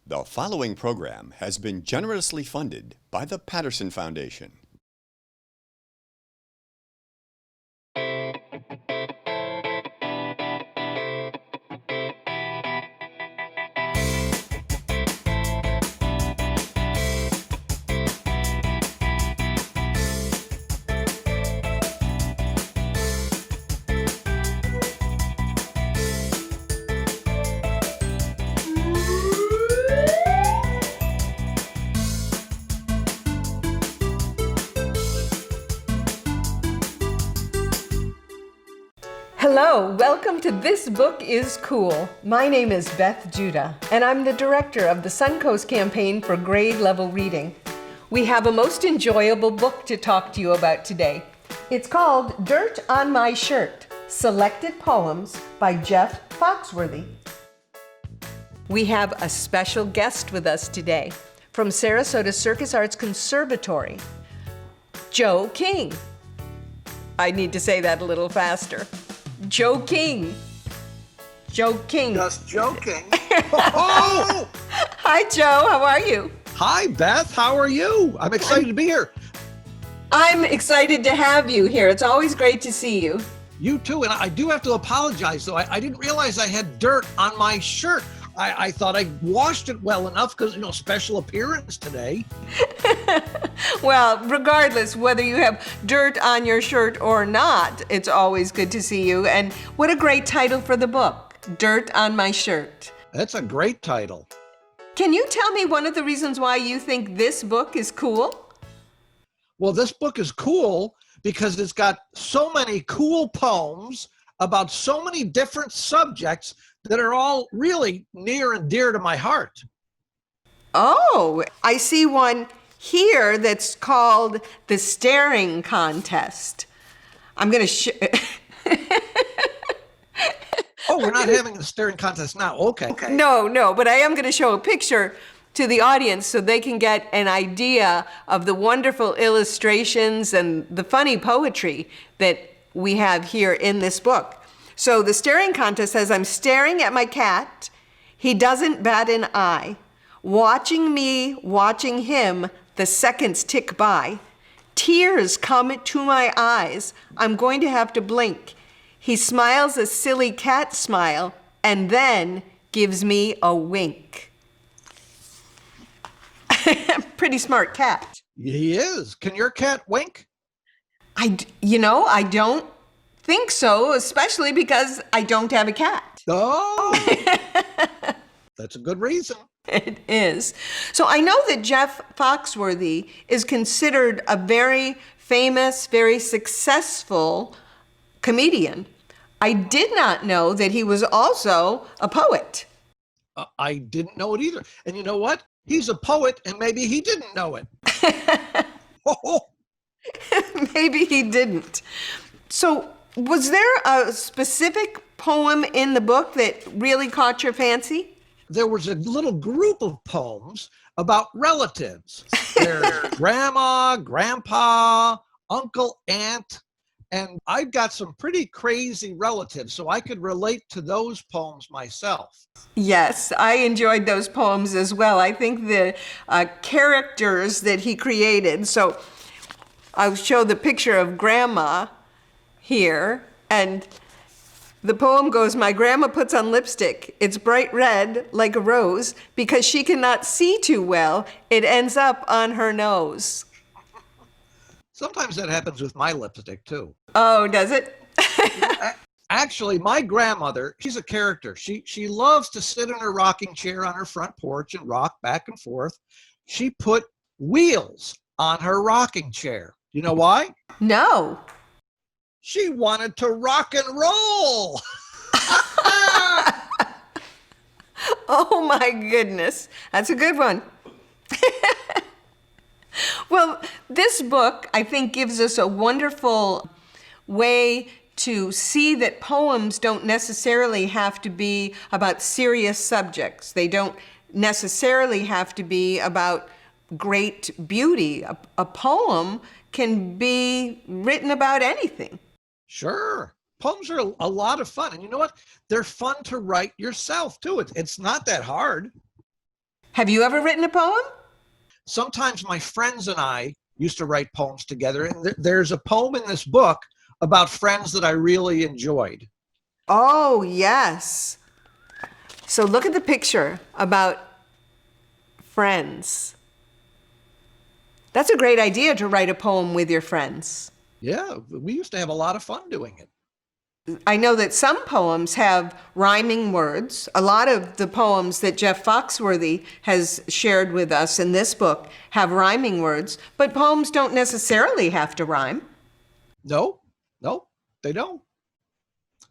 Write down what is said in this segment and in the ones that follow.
The following program has been generously funded by the Patterson Foundation. Hello, welcome to This Book is Cool. My name is Beth Duda, and I'm the director of the Suncoast Campaign for grade level reading. We have a most enjoyable book to talk to you about today. It's called Dirt on My Shirt, Selected Poems by Jeff Foxworthy. We have a special guest with us today from Sarasota Circus Arts Conservatory, Joe King. I need to say that a little faster. Joe King. Joe King. Just joking. Oh! Hi, Joe. How are you? Hi, Beth. How are you? I'm excited to be here. I'm excited to have you here. It's always great to see you. You too. And I do have to apologize, though. I didn't realize I had dirt on my shirt. I thought I washed it well enough because, special appearance today. Well, regardless whether you have dirt on your shirt or not, it's always good to see you. And what a great title for the book, Dirt on My Shirt. That's a great title. Can you tell me one of the reasons why you think this book is cool? Well, this book is cool because it's got so many cool poems about so many different subjects that are all really near and dear to my heart. Oh, I see one here that's called The Staring Contest. I'm going to Oh, we're not having a staring contest now. Okay. No, but I am going to show a picture to the audience so they can get an idea of the wonderful illustrations and the funny poetry that we have here in this book. So the staring contest says, I'm staring at my cat. He doesn't bat an eye. Watching me, watching him, the seconds tick by. Tears come to my eyes. I'm going to have to blink. He smiles a silly cat smile and then gives me a wink. Pretty smart cat. He is. Can your cat wink? I don't think so, especially because I don't have a cat. Oh, that's a good reason. It is. So I know that Jeff Foxworthy is considered a very famous, very successful comedian. I did not know that he was also a poet. I didn't know it either. And you know what? He's a poet, and maybe he didn't know it. Maybe he didn't. So was there a specific poem in the book that really caught your fancy? There was a little group of poems about relatives. There's grandma, grandpa, uncle, aunt, and I've got some pretty crazy relatives, so I could relate to those poems myself. Yes, I enjoyed those poems as well. I think the characters that he created, so I'll show the picture of grandma here, and the poem goes, my grandma puts on lipstick. It's bright red like a rose. Because she cannot see too well, it ends up on her nose. Sometimes that happens with my lipstick, too. Oh, does it? Actually, my grandmother, she's a character. She loves to sit in her rocking chair on her front porch and rock back and forth. She put wheels on her rocking chair. You know why? No. She wanted to rock and roll. Oh my goodness. That's a good one. Well, this book, I think, gives us a wonderful way to see that poems don't necessarily have to be about serious subjects. They don't necessarily have to be about great beauty. A poem can be written about anything. Sure. Poems are a lot of fun. And you know what? They're fun to write yourself, too. It's not that hard. Have you ever written a poem? Sometimes my friends and I used to write poems together, and there's a poem in this book about friends that I really enjoyed. Oh, yes. So look at the picture about friends. That's a great idea to write a poem with your friends. Yeah, we used to have a lot of fun doing it. I know that some poems have rhyming words. A lot of the poems that Jeff Foxworthy has shared with us in this book have rhyming words, but poems don't necessarily have to rhyme. No, they don't.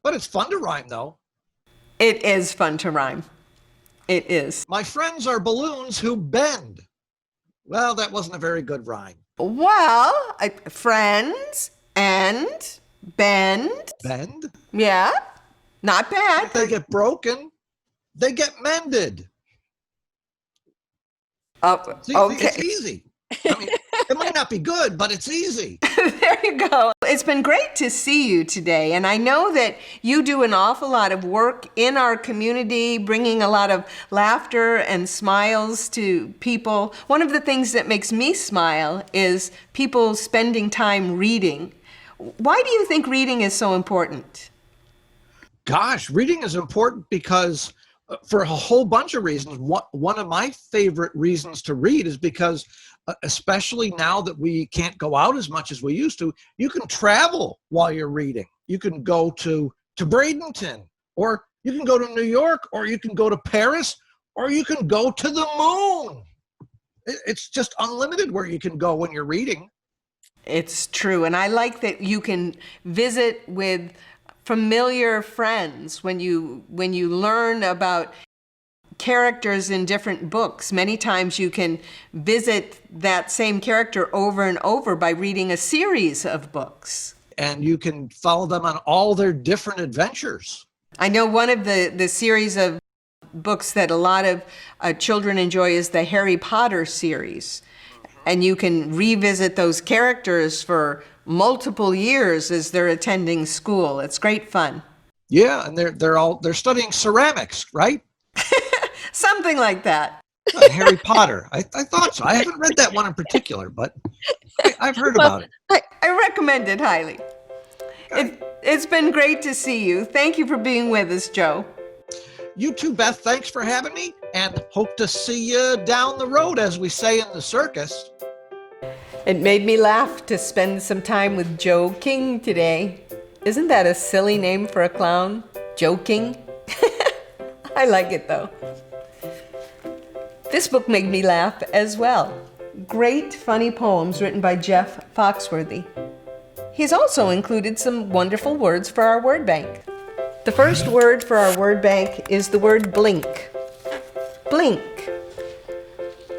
But it's fun to rhyme, though. It is fun to rhyme. It is. My friends are balloons who bend. Well, that wasn't a very good rhyme. Well, friends and bend. Bend? Yeah, not bad. If they get broken, they get mended. See, Okay. it's easy. I mean, it might not be good, but it's easy. There you go. It's been great to see you today. And I know that you do an awful lot of work in our community, bringing a lot of laughter and smiles to people. One of the things that makes me smile is people spending time reading. Why do you think reading is so important? Gosh, reading is important because for a whole bunch of reasons. One of my favorite reasons to read is because especially now that we can't go out as much as we used to, you can travel while you're reading. You can go to Bradenton, or you can go to New York, or you can go to Paris, or you can go to the moon. It's just unlimited where you can go when you're reading. It's true. And I like that you can visit with familiar friends when you learn about characters in different books. Many times you can visit that same character over and over by reading a series of books. And you can follow them on all their different adventures. I know one of the series of books that a lot of children enjoy is the Harry Potter series. And you can revisit those characters for multiple years as they're attending school. It's great fun. Yeah, and they're studying ceramics, right? Something like that. Harry Potter. I thought so. I haven't read that one in particular, but I've heard about it. I recommend it highly. It's been great to see you. Thank you for being with us, Joe. You too, Beth. Thanks for having me, and hope to see you down the road, as we say in the circus. It made me laugh to spend some time with Joe King today. Isn't that a silly name for a clown? Joe King? I like it though. This book made me laugh as well. Great funny poems written by Jeff Foxworthy. He's also included some wonderful words for our word bank. The first word for our word bank is the word blink. Blink.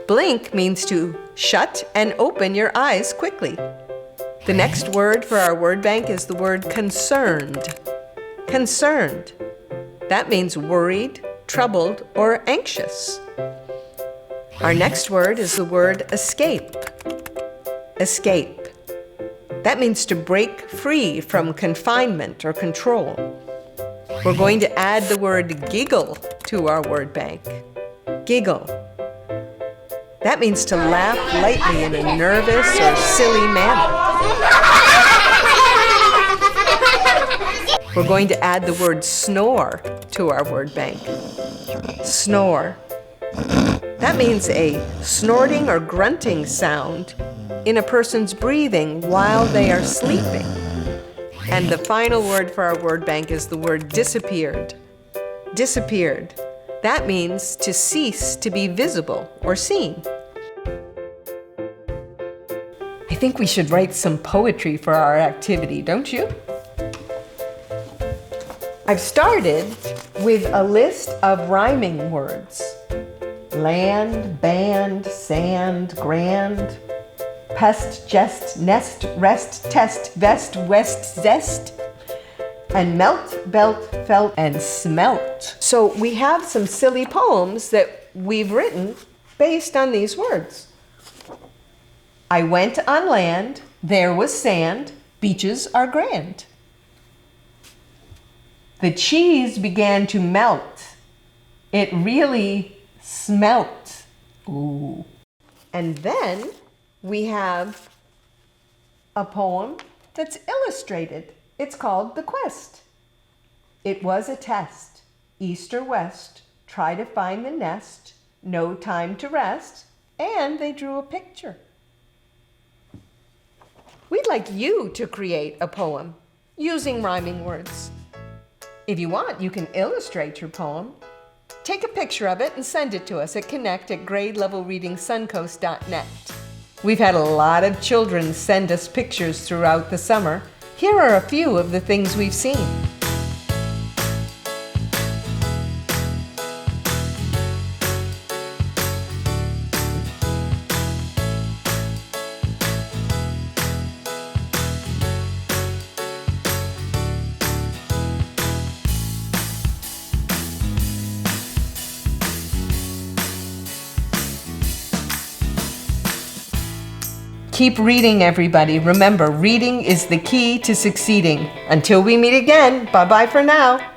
Blink means to shut and open your eyes quickly. The next word for our word bank is the word concerned. Concerned. That means worried, troubled, or anxious. Our next word is the word escape. Escape. That means to break free from confinement or control. We're going to add the word giggle to our word bank. Giggle. That means to laugh lightly in a nervous or silly manner. We're going to add the word snore to our word bank. Snore. That means a snorting or grunting sound in a person's breathing while they are sleeping. And the final word for our word bank is the word disappeared. Disappeared. That means to cease to be visible or seen. I think we should write some poetry for our activity, don't you? I've started with a list of rhyming words. Land, band, sand, grand, pest, jest, nest, rest, test, vest, west, zest, and melt, belt, felt, and smelt. So we have some silly poems that we've written based on these words. I went on land, there was sand, beaches are grand. The cheese began to melt. It really smelt. Ooh. And then we have a poem that's illustrated. It's called The Quest. It was a test. East or west, try to find the nest, no time to rest, and they drew a picture. We'd like you to create a poem using rhyming words. If you want, you can illustrate your poem. Take a picture of it and send it to us at connect@gradelevelreadingsuncoast.net. We've had a lot of children send us pictures throughout the summer. Here are a few of the things we've seen. Keep reading, everybody. Remember, reading is the key to succeeding. Until we meet again, bye-bye for now.